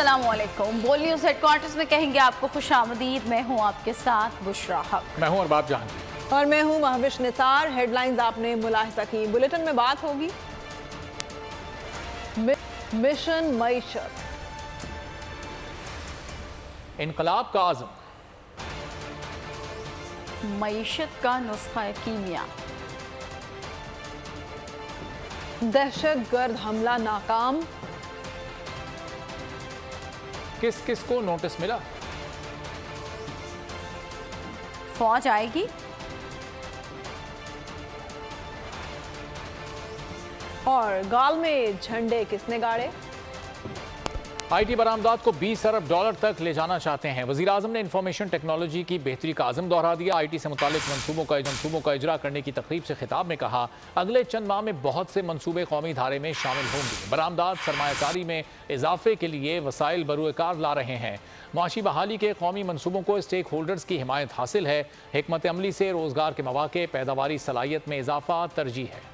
अस्सलाम वालेकुम। बोल न्यूज़ हेडक्वार्टर्स में कहेंगे आपको खुश आमदीद। मैं हूँ आपके साथ बुशरा हक। मैं हूँ अरबाब जहां और मैं हूँ महविश निसार। हेडलाइंस आपने मुलाहिजा की। बुलेटिन में बात होगी मिशन मईशत, इनकलाब का आज़म, मईशत का नुस्खा कीमिया, दहशतगर्द हमला नाकाम, किस किस को नोटिस मिला, फौज आएगी, और गाल में झंडे किसने गाड़े। आईटी बरामदात को 20 अरब डॉलर तक ले जाना चाहते हैं। वज़ीर आज़म ने इंफॉर्मेशन टेक्नोलॉजी की बेहतरी का आज़म दोहरा दिया। आईटी से मुतालिक मंसूबों का इजरा करने की तकरीब से खिताब में कहा, अगले चंद माह में बहुत से मंसूबे कौमी धारे में शामिल होंगे। बरामदात सरमायाकारी में इजाफे के लिए वसाइल बरूएकार ला रहे हैं। मुआशी बहाली के कौमी मंसूबों को स्टेक होल्डर्स की हिमायत हासिल है। हिकमत अमली से रोज़गार के मौके, पैदावारी सलाहियत में इजाफा तरजीह है।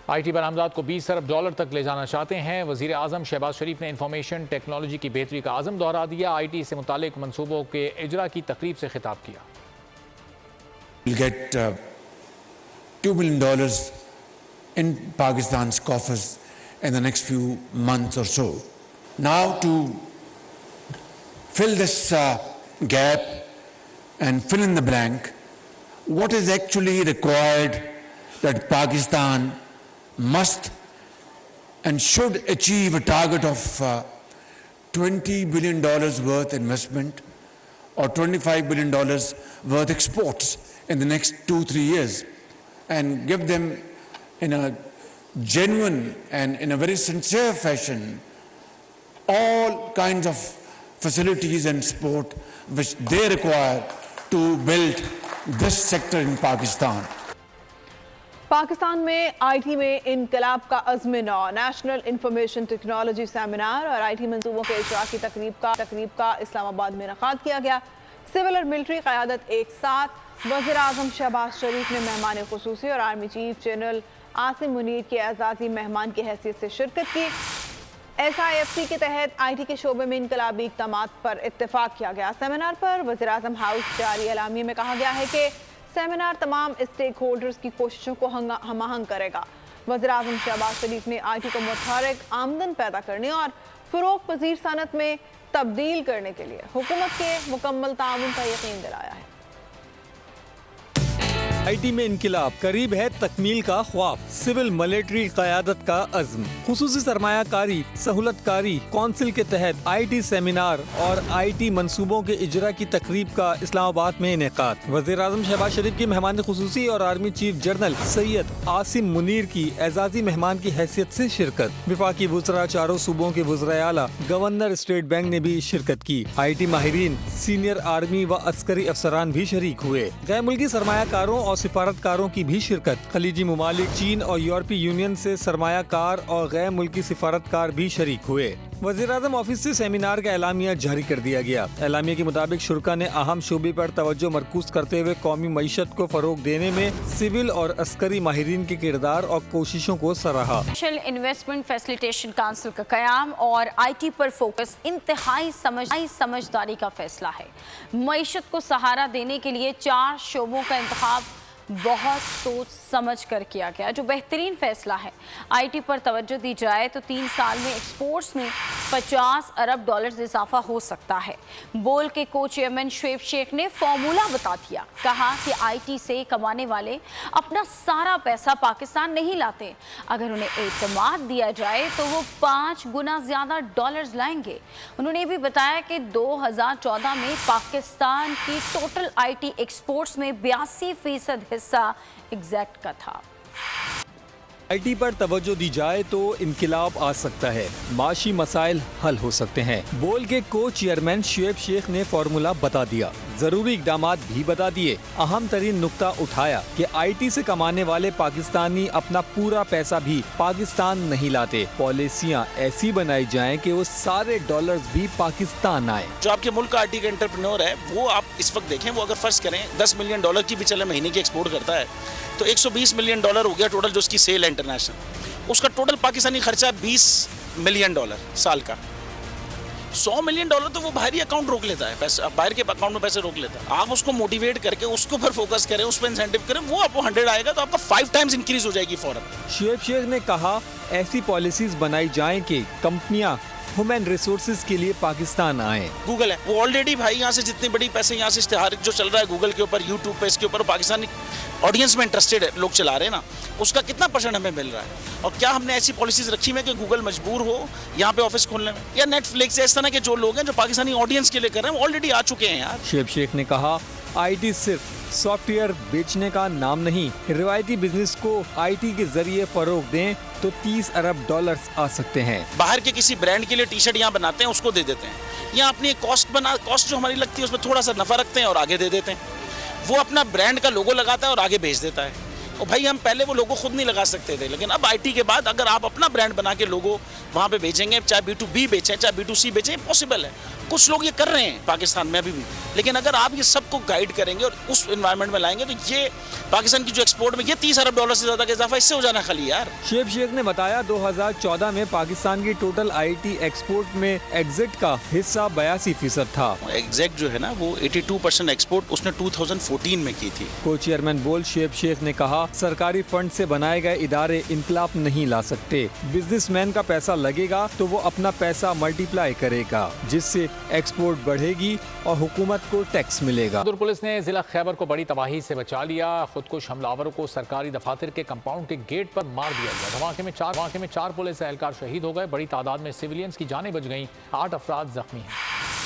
आईटी बरामदात को 20 अरब डॉलर तक ले जाना चाहते हैं। वज़ीर आज़म शहबाज शरीफ ने इंफॉर्मेशन टेक्नोलॉजी की बेहतरी का आज़म दोहरा दिया। आईटी से मुतालिक मंसूबों के इजरा की तकरीब से खिताब किया। We'll get $2 billion in Pakistan's coffers in the next few months or so. Now to fill this gap and fill in the blank, what is actually required that Pakistan must and should achieve a target of $20 billion worth investment or $25 billion worth exports in the next 2-3 years, and give them in a genuine and in a very sincere fashion all kinds of facilities and support which they require to build this sector in Pakistan. Pakistan में IT में इनकलाब का अज़्म नौ, national information technology seminar और IT मंसूबों के इजरा की तकरीब का इस्लामाबाद में इनकाद किया गया। सिविल और मिलिट्री क़यादत एक साथ। वज़ीर आज़म शहबाज शरीफ ने मेहमान खुसूसी और army chief general Asim Munir के एजाज़ी मेहमान की हैसियत से शिरकत की। SIFC के तहत आईटी के शोबे में इनकलाबी इक़दामात पर इत्तेफाक किया गया। सेमिनार पर वज़ीर आज़म हाउस जारी एलामिये में कहा गया है कि सेमिनार तमाम स्टेक होल्डर्स की कोशिशों को हम आहंग करेगा। वज़ीर आज़म शहबाज शरीफ ने आईटी को मुतहर्रिक आमदन पैदा करने और फ़रोग़ पज़ीर सनत में तब्दील करने के लिए हुकूमत के मुकम्मल ताउन का यकीन दिलाया है। आईटी में इनकिलाब करीब है तकमील का ख्वाब, सिविल मिलिट्री क़यादत का अज़्म, खुसूसी सरमायाकारी, सहूलतकारी कौंसिल के तहत आईटी सेमिनार और आईटी मंसूबों के इजरा की तकरीब का इस्लामाबाद में इनेकाद। वज़ीर आज़म शहबाज शरीफ की मेहमान खुसूसी और army chief general Syed Asim Munir की एजाज़ी मेहमान की हैसियत से शिरकत। विफाकी वुज़रा, चारों सूबों के वुज़राए आला, गवर्नर स्टेट बैंक ने भी शिरकत की। आईटी माहिरीन, सीनियर आर्मी व अस्करी अफसरान भी शरीक हुए। गैर मुल्की सरमायाकारों और सिफारतकारों की भी शिरकत। खलीजी मुमालिक, चीन और यूरोपीय यूनियन से सरमायाकार और गैर मुल्की सिफारतकार भी शरीक हुए। वज़ीर आज़म ऑफिस से सेमिनार का एलामिया जारी कर दिया गया। एलामिया के मुताबिक शुरका ने अहम शोबे पर तवज्जो मरकूज करते हुए कौमी मईशत को फरोग देने में सिविल और अस्करी माहिरीन के किरदार और कोशिशों को सराहा। नेशनल इन्वेस्टमेंट फैसिलिटेशन काउंसिल का क़याम और आईटी पर फोकस इंतहाई समझदारी का फैसला है। मईशत को सहारा देने के लिए 4 शोबों का इंतखाब बहुत सोच समझ कर किया गया, जो बेहतरीन फैसला है। आईटी पर तवज्जो दी जाए तो 3 साल में एक्सपोर्ट्स में 50 अरब डॉलर इजाफा हो सकता है। बोल के को चेयरमैन शुएब शेख ने फॉर्मूला बता दिया। कहा कि आईटी से कमाने वाले अपना सारा पैसा पाकिस्तान नहीं लाते, अगर उन्हें एतमाद दिया जाए तो वो 5 गुना ज्यादा डॉलर्स लाएंगे। उन्होंने ये भी बताया कि 2014 में पाकिस्तान की टोटल आईटी एक्सपोर्ट्स में 82% हिस्सा एग्जैक्ट का था। आईटी पर तवज्जो दी जाए तो इनकिलाब आ सकता है, माशी मसाइल हल हो सकते हैं। बोल के को चेयरमैन शुएब शेख ने फॉर्मूला बता दिया, जरूरी इकदामात भी बता दिए। अहम तरीन नुक्ता उठाया कि आईटी से कमाने वाले पाकिस्तानी अपना पूरा पैसा भी पाकिस्तान नहीं लाते। पॉलिसियां ऐसी बनाई जाएं कि वो सारे डॉलर्स भी पाकिस्तान आए। जो आपके मुल्क का आईटी का एंटरप्रेन्योर है वो आप इस वक्त देखें, वो अगर फर्ज करें 10 मिलियन डॉलर की भी चले महीने की एक्सपोर्ट करता है तो $120 मिलियन हो गया टोटल जो उसकी सेल है इंटरनेशनल। اس کا ٹوٹل پاکستانی خرچہ $20 ملین سال کا. $100 ملین تو وہ باہری اکاؤنٹ روک لیتا ہے, پیسے باہر کے اکاؤنٹ میں پیسے روک لیتا ہے. آپ اس کو موٹیویٹ کر کے اس کو پر فوکس کریں, اس پہ انسینٹیو کریں, وہ آپ کو 100 آئے گا تو آپ کا 5 ٹائمز انکریز ہو جائے گی فوراً. شعیب شیخ نے کہا ایسی پالیسیز بنائی جائیں کہ کمپنیاں ہیومن ریسورسز کے لیے پاکستان آئیں. گوگل ہے وہ آلریڈی بھائی یہاں سے جتنے بڑی پیسے یہاں سے اشتہار جو چل رہا ہے گوگل کے اوپر, یوٹیوب پہ, اس کے اوپر پاکستانی آڈینس میں انٹرسٹیڈ لوگ چلا رہے ہیں نا, اس کا کتنا پرسنٹ ہمیں مل رہا ہے. اور کیا ہم نے ایسی پالیسیز رکھی ہوئی کہ گوگل مجبور ہو یہاں پہ آفس کھولنے میں, یا نیٹ فلکس اس طرح کے جو لوگ ہیں جو پاکستانی آڈینس کے لیے کر رہے ہیں وہ آلریڈی آ چکے ہیں یار. شعیب شیخ نے کہا آئی ٹی صرف سافٹ ویئر بیچنے کا نام نہیں, روایتی بزنس کو آئی ٹی کے ذریعے فروغ دیں تو $30 ارب آ سکتے ہیں. باہر کے کسی برانڈ کے لیے ٹی شرٹ یہاں بناتے ہیں, اس کو دے دیتے ہیں, یا اپنی ایک کاسٹ جو ہماری لگتی ہے اس میں تھوڑا سا نفع رکھتے ہیں اور آگے دے دیتے ہیں. وہ اپنا برانڈ کا لوگو لگاتا ہے اور آگے بھیج دیتا ہے. اور بھائی ہم پہلے وہ لوگو خود نہیں لگا سکتے تھے, لیکن اب آئی ٹی کے بعد اگر آپ اپنا برانڈ بنا کے لوگو وہاں پہ بھیجیں گے, چاہے B2B بیچیں چاہے B2C بیچیں, پاسبل ہے. کچھ لوگ یہ کر رہے ہیں پاکستان میں ابھی بھی, لیکن اگر آپ یہ سب کو گائیڈ کریں گے اور اس انوائرمنٹ میں لائیں گے تو یہ پاکستان کی جو ایکسپورٹ میں یہ $30 ارب سے زیادہ کا اضافہ اس سے ہو جانا خالی یار. شعیب شیخ نے بتایا 2014 میں پاکستان کی ٹوٹل آئی ٹی ایکسپورٹ میں ایگزٹ کا حصہ 82% تھا. ایگزیکٹ جو ہے نا وہ 82% ایکسپورٹ اس نے 2014 میں کی تھی. کو چیئرمین بول شعیب شیخ نے کہا سرکاری فنڈ سے بنائے گئے ادارے انقلاب نہیں لا سکتے. بزنس مین کا پیسہ لگے گا تو وہ اپنا پیسہ ملٹی پلائی کرے گا, جس سے ایکسپورٹ بڑھے گی اور حکومت کو ٹیکس ملے گا. پولیس نے ضلع خیبر کو بڑی تباہی سے بچا لیا. خودکش حملہ کو سرکاری دفاتر کے کمپاؤنڈ کے گیٹ پر مار دیا گیا. دھماکے میں 4 پولیس اہلکار شہید ہو گئے. بڑی تعداد میں سیولینز کی جانیں بچ گئیں. 8 افراد زخمی ہیں.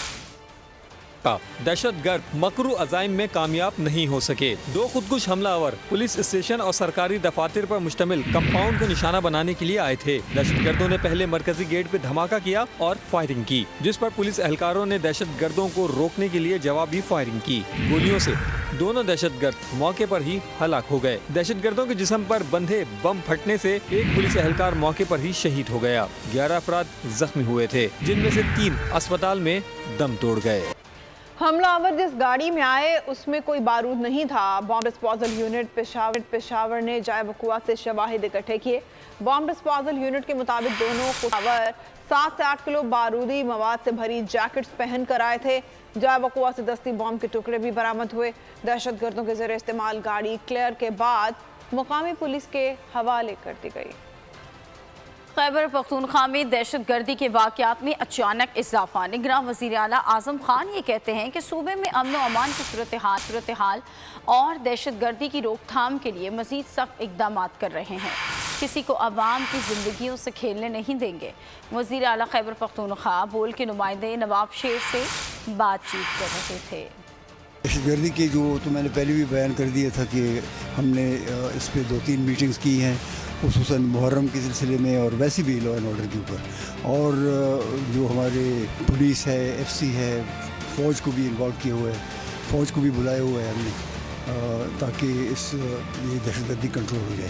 دہشت گرد مکرو عزائم میں کامیاب نہیں ہو سکے. 2 خودکش حملہ آور پولیس اسٹیشن اور سرکاری دفاتر پر مشتمل کمپاؤنڈ کو نشانہ بنانے کے لیے آئے تھے. دہشت گردوں نے پہلے مرکزی گیٹ پہ دھماکہ کیا اور فائرنگ کی, جس پر پولیس اہلکاروں نے دہشت گردوں کو روکنے کے لیے جوابی فائرنگ کی. گولیوں سے دونوں دہشت گرد موقع پر ہی ہلاک ہو گئے. دہشت گردوں کے جسم پر بندھے بم پھٹنے سے ایک پولیس اہلکار موقع پر ہی شہید ہو گیا. 11 افراد زخمی ہوئے تھے, جن میں سے 3 اسپتال میں دم توڑ گئے. حملہ آور جس گاڑی میں آئے اس میں کوئی بارود نہیں تھا. بام ڈسپوزل یونٹ پشاور نے جائے وقوع سے شواہد اکٹھے کیے. بام ڈسپوزل یونٹ کے مطابق دونوں خودکار 7 سے 8 کلو بارودی مواد سے بھری جیکٹس پہن کر آئے تھے. جائے وقوع سے دستی بام کے ٹکڑے بھی برآمد ہوئے. دہشت گردوں کے زیر استعمال گاڑی کلیئر کے بعد مقامی پولیس کے حوالے کر دی گئی. خیبر پختونخوا میں دہشت گردی کے واقعات میں اچانک اضافہ. نگراں وزیر اعلیٰ اعظم خان یہ کہتے ہیں کہ صوبے میں امن و امان کی صورتحال اور دہشت گردی کی روک تھام کے لیے مزید سخت اقدامات کر رہے ہیں. کسی کو عوام کی زندگیوں سے کھیلنے نہیں دیں گے. وزیر اعلیٰ خیبر پختونخوا بول کے نمائندے نواب شیر سے بات چیت کر رہے تھے. دہشت گردی کے جو تو میں نے پہلے بھی بیان کر دیا تھا کہ ہم نے اس پہ 2-3 میٹنگز کی ہیں, خصوصاً محرم کے سلسلے میں اور ویسے بھی لا اینڈ آرڈر کے اوپر. اور جو ہمارے پولیس ہے, ایف سی ہے, فوج کو بھی انوالو کیا ہوا ہے, فوج کو بھی بلایا ہوا ہے ہم نے, تاکہ یہ دہشت گردی کنٹرول ہو جائے.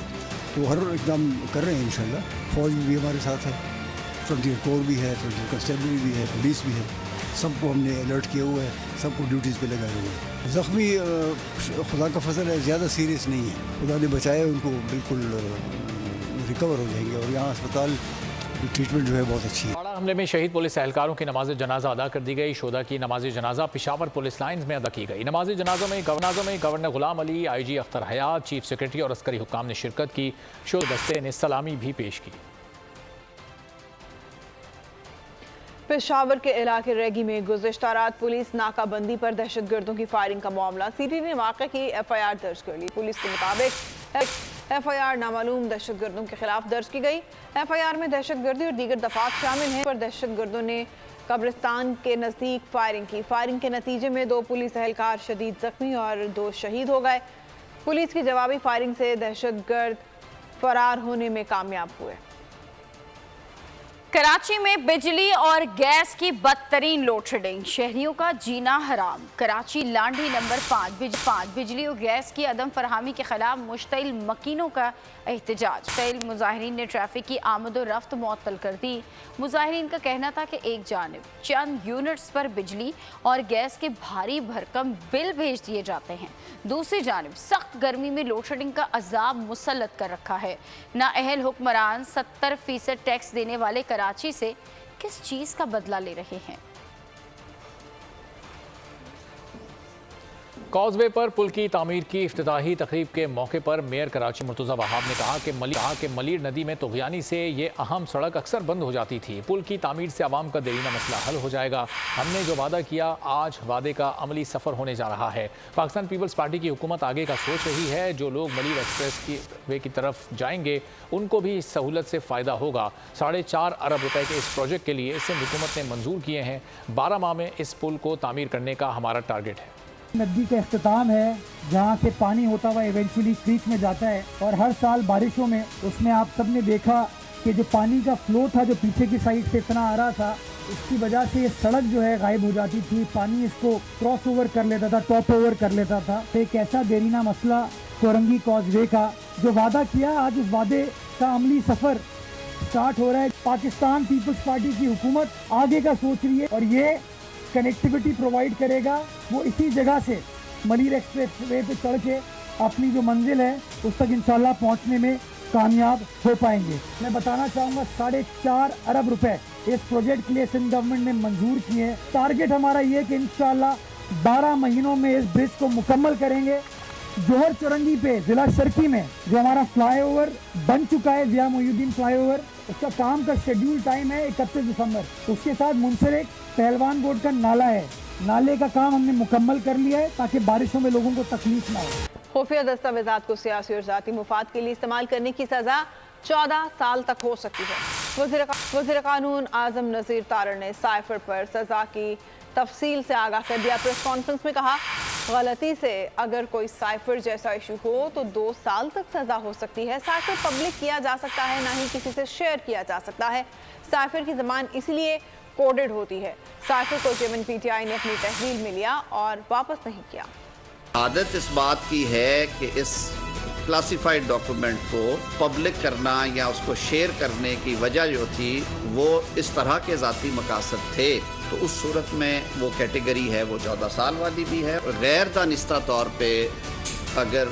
تو ہر اقدام کر رہے ہیں انشاءاللہ. فوج بھی ہمارے ساتھ ہے, فرنٹیئر کور بھی ہے, فرنٹیئر کنسٹیبلری بھی ہے, پولیس بھی ہے. سب کو ہم نے الرٹ کیا ہوا ہے, سب کو ڈیوٹیز پہ لگائے ہوئے ہیں. زخمی خدا کا فضل ہے زیادہ سیریس نہیں ہے, خدا نے بچایا ان کو, بالکل ریکور ہو جائیں گے. اور یہاں اسپتال ٹریٹمنٹ جو ہے بہت اچھی ہے. باڑہ حملے میں شہید پولیس اہلکاروں کی نماز جنازہ ادا کر دی گئی. شہداء کی نماز جنازہ پشاور پولیس لائنز میں ادا کی گئی. نماز جنازہ میں گورنر غلام علی, آئی جی اختر حیات, چیف سیکرٹری اور عسکری حکام نے شرکت کی. شہداء دستے نے سلامی بھی پیش کی. پشاور کے علاقے ریگی میں گزشتہ رات پولیس ناکہ بندی پر دہشت گردوں کی فائرنگ کا معاملہ. سی ٹی نے واقعے کی ایف آئی آر درج کر لی. پولیس کے مطابق ایف آئی آر نامعلوم دہشت گردوں کے خلاف درج کی گئی. ایف آئی آر میں دہشت گردی اور دیگر دفعات شامل ہیں. پر دہشت گردوں نے قبرستان کے نزدیک فائرنگ کی. فائرنگ کے نتیجے میں 2 پولیس اہلکار شدید زخمی اور 2 شہید ہو گئے. پولیس کی جوابی فائرنگ سے دہشت گرد فرار ہونے میں کامیاب ہوئے. कराची में बिजली और गैस की बदतरीन लोड शेडिंग, शहरियों का जीना हराम। कराची लांडी नंबर 5 बिजली और गैस की अदम फरहमी के खिलाफ मुश्तइल मकीनों का एहतजाज। कई मुजाहिरीन ने ट्रैफिक की आमद और रफ्त मुअत्तल कर दी। मुजाहिरीन का कहना था कि एक जानिब चंद यूनिट्स पर बिजली और गैस के भारी भरकम बिल भेज दिए जाते हैं, दूसरी जानिब सख्त गर्मी में लोड शेडिंग का अजाब मुसल्लत कर रखा है। नाअहल हुक्मरान 70% टैक्स देने वाले कराची से किस चीज का बदला ले रहे हैं? कॉजवे पर पुल की तामीर की इफ्तिताही तकरीब के मौके पर मेयर कराची मुर्तज़ा वहाब ने कहा कि मलीर नदी में तुग़यानी से ये अहम सड़क अक्सर बंद हो जाती थी। पुल की तामीर से आवाम का देरीना मसला हल हो जाएगा। हमने जो वादा किया, आज वादे का अमली सफ़र होने जा रहा है। पाकिस्तान पीपल्स पार्टी की हुकूमत आगे का सोच रही है। जो लोग मलीर एक्सप्रेस वे की तरफ जाएंगे उनको भी इस सहूलत से फ़ायदा होगा। 4.5 अरब रुपए के इस प्रोजेक्ट के लिए सिंध हुकूमत ने मंजूर किए हैं। 12 माह में इस पुल को तामीर करने का हमारा टारगेट है। नदी का इख्तिताम है जहाँ से पानी होता हुआ इवेंचुअली क्रीक में जाता है, और हर साल बारिशों में उसमें आप सब ने देखा कि जो पानी का फ्लो था जो पीछे की साइड से इतना आ रहा था, उसकी वजह से ये सड़क जो है गायब हो जाती थी। पानी इसको क्रॉस ओवर कर लेता था, टॉप ओवर कर लेता था। एक ऐसा देरीना मसला कोरंगी कॉजवे का जो वादा किया, आज उस वादे का अमली सफ़र स्टार्ट हो रहा है। पाकिस्तान पीपल्स पार्टी की हुकूमत आगे का सोच रही है और ये कनेक्टिविटी प्रोवाइड करेगा। वो इसी जगह से मलीर एक्सप्रेस वे पे चढ़ के अपनी जो मंजिल है उस तक इंशाल्लाह पहुंचने में कामयाब हो पाएंगे। मैं बताना चाहूँगा 4.5 अरब रुपए इस प्रोजेक्ट के लिए सिंध गवर्नमेंट ने मंजूर किए हैं। टारगेट हमारा ये है कि इंशाल्लाह 12 महीनों में इस ब्रिज को मुकम्मल करेंगे। जोहर चुरंगी पे ज़िला शर्की में जो हमारा फ्लाईओवर बन चुका है, ज़िया मोइनुद्दीन फ्लाईओवर, उसका काम का शेड्यूल टाइम है 31 दिसंबर। उसके साथ मुंसलिक पहलवान बोर्ड का नाला है, नाले का काम हमने मुकम्मल कर लिया है ताकि बारिशों में लोगों को तकलीफ ना हो। खुफिया दस्तावेजात को सियासी और ज़ाती मुफाद के लिए इस्तेमाल करने की सज़ा 14 साल तक हो सकती है। वज़ीर क़ानून आज़म नज़ीर तारड़ ने साइफर पर सज़ा की तफसील से आगाह कर दिया। प्रेस कॉन्फ्रेंस में कहा, गलती से अगर कोई साइफर जैसा इशू हो तो 2 साल तक सज़ा हो सकती है। साइफर पब्लिक किया जा सकता है, ना ही किसी से शेयर किया जा सकता है। साइफर की ज़बान इसलिए कोडेड होती है। साइफर को जेमन पीटीआई ने अपनी तहवील में लिया और वापस नहीं किया। आदत इस बात की है कि इस क्लासिफाइड डॉक्यूमेंट को पब्लिक करना या उसको शेयर करने की वजह जो थी वो इस तरह के ज़ाती मकासद थे, तो उस सूरत में वो कैटेगरी है वो 14 साल वाली भी है। गैर दानिस्ता तौर पे अगर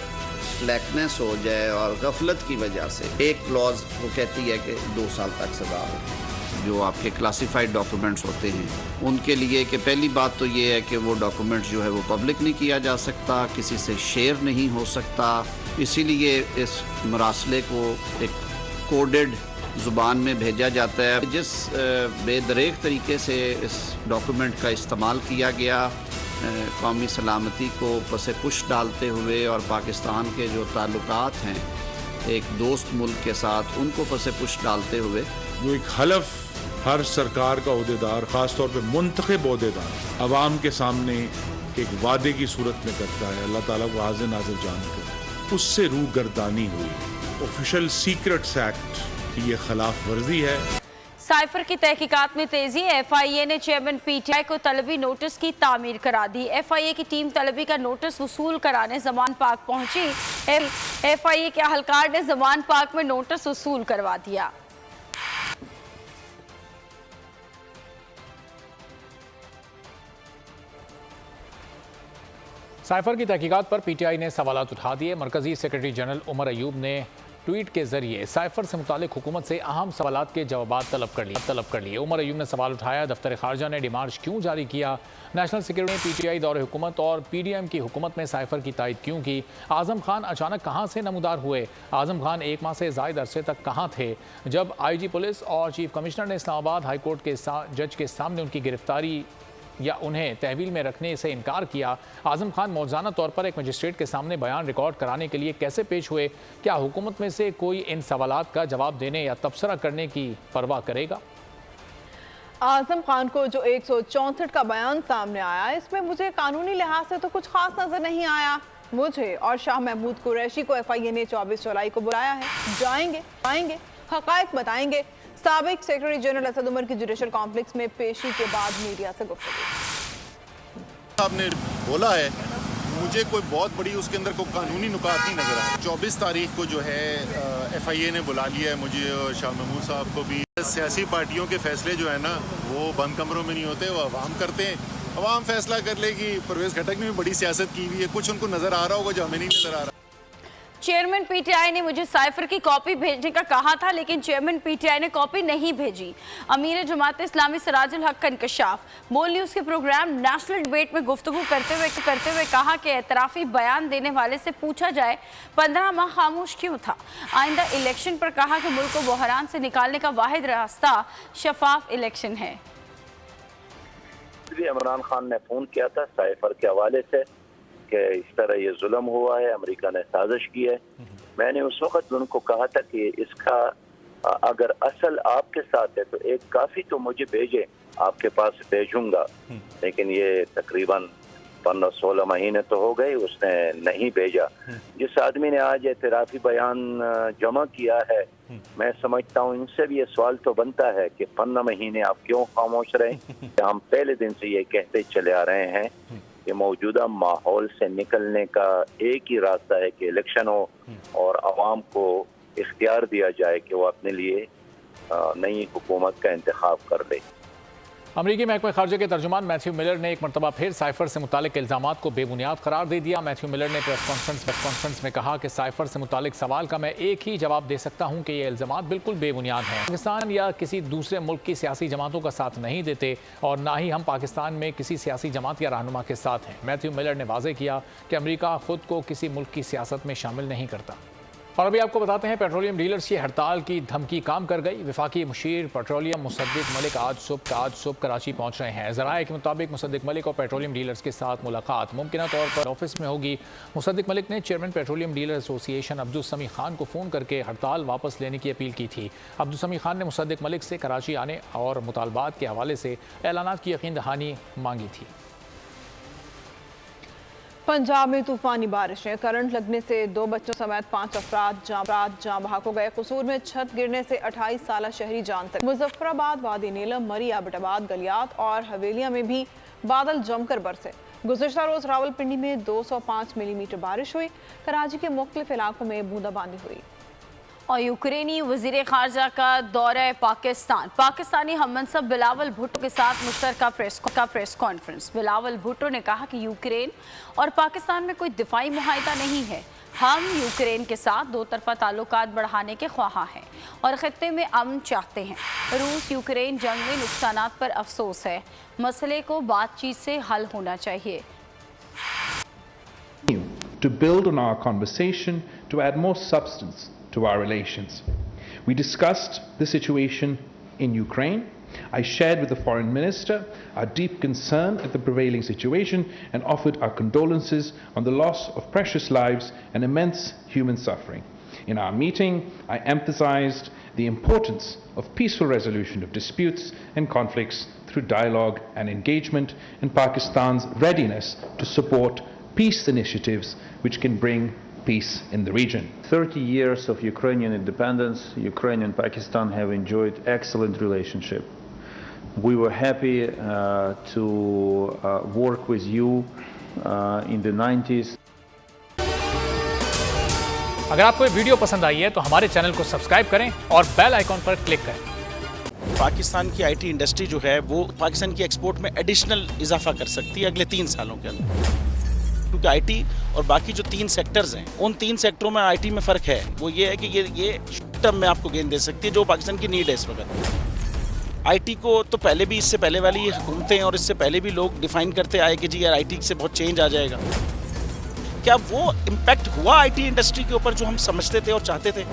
स्लैकनेस हो जाए और गफलत की वजह से एक क्लॉज वो कहती है कि 2 साल तक सज़ा हो। जो आपके क्लासिफाइड डॉक्यूमेंट्स होते हैं उनके लिए कि पहली बात तो ये है कि वो डॉक्यूमेंट जो है वो पब्लिक नहीं किया जा सकता, किसी से शेयर नहीं हो सकता। इसीलिए इस मरासले को एक कोडेड ज़ुबान में भेजा जाता है। जिस बेदरेक तरीके से इस डॉक्यूमेंट का इस्तेमाल किया गया कौमी सलामती को पसे पुश डालते हुए और पाकिस्तान के जो ताल्लुकात हैं एक दोस्त मुल्क के साथ उनको पसे पुश डालते हुए, जो एक हलफ हर सरकार का ओहदेदार, ख़ास तौर पे मुंतखब ओहदेदार, अवाम के सामने एक वादे की सूरत में करता है, अल्लाह ताला को हाज़िर नाज़िर जानकर, उससे रूगर्दानी हुई। ऑफिशियल सीक्रेट्स एक्ट की ये खिलाफ वर्जी है। साइफर की तहकीकात में तेजी, एफआईए ने चेयरमैन पीटीआई को तलबी नोटिस की तामीर करा दी। एफआईए की टीम तलबी का नोटिस वसूल कराने जमान पाक पहुंची। एफआईए के अहलकार ने जमान पाक में नोटिस वसूल करवा दिया। साइफर की तहकीकात पर पीटीआई ने सवालात उठा दिए। मरकजी सेक्रेटरी जनरल उमर अयूब ने ट्वीट के जरिए साइफर से मुतालिक हुकूमत से अहम सवालात के जवाब तलब कर लिए। उमर अयूब ने सवाल उठाया, दफ्तर खारजा ने डिमार्च क्यों जारी किया? नेशनल सिक्योरिटी ने पीटीआई दौरे हुकूमत और पीडीएम की हुकूमत में साइफर की तायद क्यों की? आज़म खान अचानक कहाँ से नमूदार हुए? आज़म खान 1 माह से ज़ायद अरसे तक कहाँ थे जब आईजी पुलिस और चीफ कमिश्नर ने इस्लामाबाद हाई कोर्ट के जज के सामने उनकी गिरफ्तारी या उन्हें तहवील में रखने से इनकार किया? आज़म खान मौज़ाना तौर पर एक मजिस्ट्रेट के सामने बयान रिकॉर्ड कराने के लिए कैसे पेश हुए? क्या हुकूमत में से कोई इन सवालात का जवाब देने या तबसरा करने की परवाह करेगा? आज़म खान को जो 164 का बयान सामने आया, इसमें मुझे कानूनी लिहाज से तो कुछ खास नजर नहीं आया। मुझे और शाह महमूद कुरैशी को एफआईए ने 24 जुलाई को बुलाया है। जाएंगे, हक़ाइक़ बताएंगे। साबिक सेक्रेटरी जनरल असद उमर की जुडिशल कॉम्प्लेक्स में पेशी के बाद मीडिया से गुफ्तगू। आपने बोला है, मुझे कोई बहुत बड़ी उसके अंदर कोई कानूनी नुकात नहीं नजर आया। 24 तारीख को जो है FIA ने बुला लिया है मुझे और शाह महमूद साहब को भी। सियासी पार्टियों के फैसले जो है ना वो बंद कमरों में नहीं होते, वो अवाम करते हैं। अवाम फैसला कर लेगी। परवेज खटक ने भी बड़ी सियासत की हुई है, कुछ उनको नजर आ रहा होगा जो हमें नहीं नजर आ रहा। चेयरमैन PTI ने मुझे साइफर की कॉपी भेजने का कहा था, लेकिन चेयरमैन PTI ने कॉपी नहीं भेजी। अमीर जमात इस्लामी सिराजुल हक का इंकशाफ। बोल न्यूज़ के प्रोग्राम नेशनल डिबेट में गुफ्तगू करते हुए कहा कि एतराफ़ी बयान देने वाले से पूछा जाए 15 माह खामोश क्यों था। आइंदा इलेक्शन पर कहा कि मुल्क को बहरान से निकालने का वाहिद रास्ता शफाफ इलेक्शन है। इमरान खान ने फ़ोन किया था साइफर के हवाले से कि इस तरह ये जुल्म हुआ है, अमेरिका ने साजिश की है। मैंने उस वक्त उनको कहा था कि इसका अगर असल आपके साथ है तो एक काफ़ी तो मुझे भेजे, आपके पास भेजूंगा। लेकिन ये तकरीबन 15-16 महीने तो हो गए, उसने नहीं भेजा। जिस आदमी ने आज एतराफ़ी बयान जमा किया है, मैं समझता हूँ इनसे भी ये सवाल तो बनता है कि 15 महीने आप क्यों खामोश रहे। हम पहले दिन से ये कहते चले आ रहे हैं कि मौजूदा माहौल से निकलने का एक ही रास्ता है कि इलेक्शन हो और आवाम को इख्तियार दिया जाए कि वो अपने लिए नई हुकूमत का इंतखाब कर ले। अमरीकी महकमे खारजा के तर्जुमान मैथ्यू मिलर ने एक मरतबा फिर साइफर से मुतालिक इल्ज़ामात को बेबुनियाद करार दे दिया। मैथ्यू मिलर ने प्रेस कॉन्फ्रेंस में कहा कि साइफर से मुतालिक सवाल का मैं एक ही जवाब दे सकता हूँ कि ये इल्ज़ामात बिल्कुल बेबुनियाद हैं। पाकिस्तान या किसी दूसरे मुल्क की सियासी जमातों का साथ नहीं देते और ना ही हम पाकिस्तान में किसी सियासी जमात या रहनुमा के साथ हैं। मैथ्यू मिलर ने वाज़ेह किया कि अमरीका खुद को किसी मुल्क की सियासत में शामिल नहीं करता। और अभी आपको बताते हैं पेट्रोलियम डीलर्स की हड़ताल की धमकी काम कर गई। वफाकी मुशीर पेट्रोलियम मुसद्दिक मलिक आज सुबह कराची पहुंच रहे हैं। ज़राए के मुताबिक मुसद्दिक मलिक और पेट्रोलियम डीलर्स के साथ मुलाकात मुमकिन तौर पर ऑफिस में होगी। मुसद्दिक मलिक ने chairman petroleum dealer association Abdul समी खान को फ़ोन करके हड़ताल वापस लेने की अपील की थी। अब्दुल समी खान ने मुसद्दिक मलिक से कराची आने और मुतालबात के हवाले से ऐलानात की यकीन दहानी मांगी थी। पंजाब में तूफानी बारिशें, करंट लगने से 2 बच्चों समेत 5 अफराद जाँ बहक हो गए। कसूर में छत गिरने से 28 साल शहरी जान तक। मुजफ्फराबाद, वादी नीलम, मरी, आबटाबाद, गलियात और हवेलिया में भी बादल जमकर बरसे। गुज़िश्ता रोज रावलपिंडी में 205 मिलीमीटर बारिश हुई। कराची के मुख्तलिफ इलाकों में बूंदाबांदी हुई। और यूक्रेनी वज़ीर ख़ारजा का दौरा पाकिस्तान। पाकिस्तानी हममनसब बिलावल भुट्टो के साथ मुश्तरका प्रेस कॉन्फ्रेंस। बिलावल भुट्टो ने कहा कि यूक्रेन और पाकिस्तान में कोई दिफाई मुआहिदा नहीं है। हम यूक्रेन के साथ 2 तरफ़ा ताल्लुकात बढ़ाने के ख्वाहां हैं और ख़ित्ते में अमन चाहते हैं। रूस यूक्रेन जंग में नुकसानात पर अफसोस है। मसले को बातचीत से हल होना चाहिए। To build on our conversation, to add more substance to our relations. We discussed the situation in Ukraine. I shared with the foreign minister our deep concern at the prevailing situation and offered our condolences on the loss of precious lives and immense human suffering. In our meeting, I emphasized the importance of peaceful resolution of disputes and conflicts through dialogue and engagement and Pakistan's readiness to support peace initiatives which can bring peace in the region. 30 years of Ukrainian independence, Ukraine and Pakistan have enjoyed excellent relationship. We were happy to work with you in the 90s. अगर आपको ये video पसंद आई है तो हमारे channel को subscribe करें और बेल आइकॉन पर क्लिक करें। पाकिस्तान की IT इंडस्ट्री जो है वो पाकिस्तान की एक्सपोर्ट में एडिशनल इजाफा कर सकती है अगले 3 सालों के अंदर, क्योंकि IT और बाकी जो 3 सेक्टर्स हैं उन 3 सेक्टरों में IT में फ़र्क है। वो ये है कि ये टर्म में आपको गेन दे सकती है जो पाकिस्तान की नीड है इस वक्त। IT को तो पहले भी, इससे पहले वाली हुकूमतें और इससे पहले भी लोग डिफ़ाइन करते आए कि जी यार IT से बहुत चेंज आ जाएगा। क्या वो इम्पैक्ट हुआ IT इंडस्ट्री के ऊपर जो हम समझते थे और चाहते थे?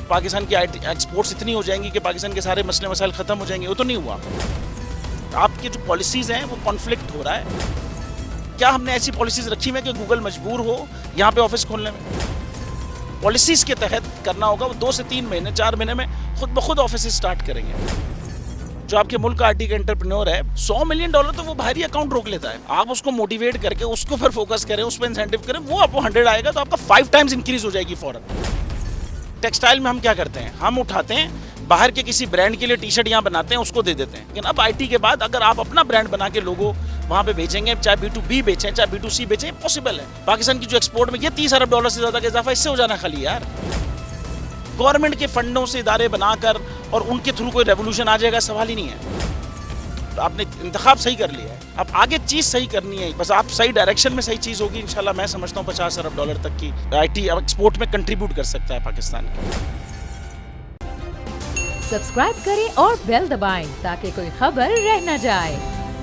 पाकिस्तान की IT एक्सपोर्ट्स इतनी हो जाएंगी कि पाकिस्तान के सारे मसले मसाइल ख़त्म हो जाएंगे? वो तो नहीं हुआ। आपकी जो पॉलिसीज़ हैं वो कॉन्फ्लिक्ट हो रहा है। क्या हमने ऐसी पॉलिसीज़ रखी हुई है कि गूगल मजबूर हो यहाँ पे ऑफिस खोलने में? पॉलिसीज़ के तहत करना होगा। वो 2 से 3 महीने 4 महीने में खुद ब खुद ऑफिस स्टार्ट करेंगे। जो आपके मुल्क का IT का एंटरप्रेन्योर है, $100 मिलियन तो वो बाहरी अकाउंट रोक लेता है। आप उसको मोटिवेट करके उसको फिर फोकस करें, उस पर इंसेंटिव करें, वो आपको 100 आएगा तो आपका 5 टाइम्स इंक्रीज हो जाएगी फौरन। टेक्सटाइल में हम क्या करते हैं? हम उठाते हैं बाहर के किसी ब्रांड के लिए टी शर्ट यहाँ बनाते हैं उसको दे देते हैं, लेकिन अब आईटी के बाद अगर आप अपना ब्रांड बना के लोगो वहाँ पे बेचेंगे, चाहे B2B बेचें चाहे B2C बेचें, पॉसिबल है। पाकिस्तान की जो एक्सपोर्ट में ये $30 अरब से ज़्यादा का इजाफा इससे हो जाना खाली यार। गवर्नमेंट के फंडों से इदारे बनाकर और उनके थ्रू कोई रेवोल्यूशन आ जाएगा, सवाल ही नहीं है। आपने इंतखाब सही कर लिया है, अब आगे चीज़ सही करनी है, बस आप सही डायरेक्शन में सही चीज़ होगी इंशाल्लाह। मैं समझता हूँ $50 अरब तक की आईटी एक्सपोर्ट में कंट्रीब्यूट कर सकता है पाकिस्तान। सब्सक्राइब करें और बेल दबाएं ताकि कोई खबर रह न जाए।